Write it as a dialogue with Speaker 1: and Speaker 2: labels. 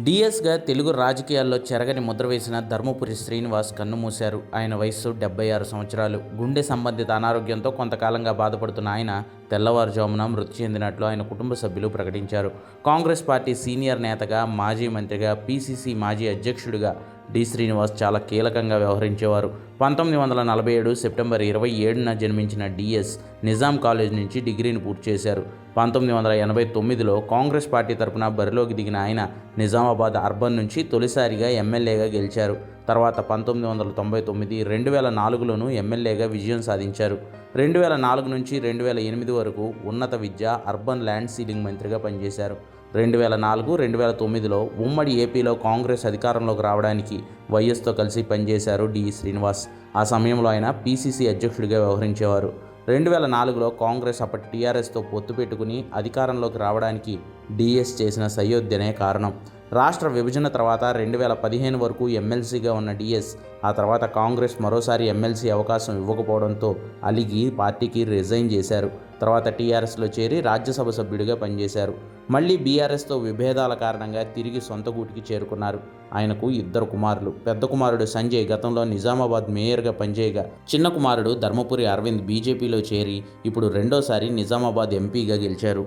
Speaker 1: డీఎస్గా తెలుగు రాజకీయాల్లో చెరగని ముద్ర వేసిన ధర్మపురి శ్రీనివాస్ కన్నుమూశారు. ఆయన వయస్సు 76 సంవత్సరాలు. గుండె సంబంధిత అనారోగ్యంతో కొంతకాలంగా బాధపడుతున్న ఆయన తెల్లవారుజామున మృతి చెందినట్లు ఆయన కుటుంబ సభ్యులు ప్రకటించారు. కాంగ్రెస్ పార్టీ సీనియర్ నేతగా, మాజీ మంత్రిగా, పీసీసీ మాజీ అధ్యక్షుడిగా డి. శ్రీనివాస్ చాలా కీలకంగా వ్యవహరించేవారు. 1947 సెప్టెంబర్ 27న జన్మించిన డిఎస్ నిజాం కాలేజ్ నుంచి డిగ్రీని పూర్తి చేశారు. 1989లో కాంగ్రెస్ పార్టీ తరపున బరిలోకి దిగిన ఆయన నిజామాబాద్ అర్బన్ నుంచి తొలిసారిగా ఎమ్మెల్యేగా గెలిచారు. తర్వాత 1999, 2004లోనూ ఎమ్మెల్యేగా విజయం సాధించారు. 2004 నుంచి 2008 వరకు ఉన్నత విద్య, అర్బన్ ల్యాండ్ సీలింగ్ మంత్రిగా పనిచేశారు. 2004, 2009లో ఉమ్మడి ఏపీలో కాంగ్రెస్ అధికారంలోకి రావడానికి వైఎస్తో కలిసి పనిచేశారు డి. శ్రీనివాస్. ఆ సమయంలో ఆయన పీసీసీ అధ్యక్షుడిగా వ్యవహరించేవారు. 2004లో కాంగ్రెస్ అప్పటి టీఆర్ఎస్తో పొత్తు పెట్టుకుని అధికారంలోకి రావడానికి డిఎస్ చేసిన సయోధ్యనే కారణం. రాష్ట్ర విభజన తర్వాత 2015 వరకు ఎమ్మెల్సీగా ఉన్న డిఎస్ ఆ తర్వాత కాంగ్రెస్ మరోసారి ఎమ్మెల్సీ అవకాశం ఇవ్వకపోవడంతో అలిగి పార్టీకి రిజైన్ చేశారు. తర్వాత టీఆర్ఎస్లో చేరి రాజ్యసభ సభ్యుడిగా పనిచేశారు. మళ్ళీ బీఆర్ఎస్తో విభేదాల కారణంగా తిరిగి సొంత గూటికి చేరుకున్నారు. ఆయనకు 2 కుమారులు. పెద్ద కుమారుడు సంజయ్ గతంలో నిజామాబాద్ మేయర్గా పనిచేయగా, చిన్న కుమారుడు ధర్మపురి అరవింద్ బీజేపీలో చేరి ఇప్పుడు రెండోసారి నిజామాబాద్ ఎంపీగా గెలిచారు.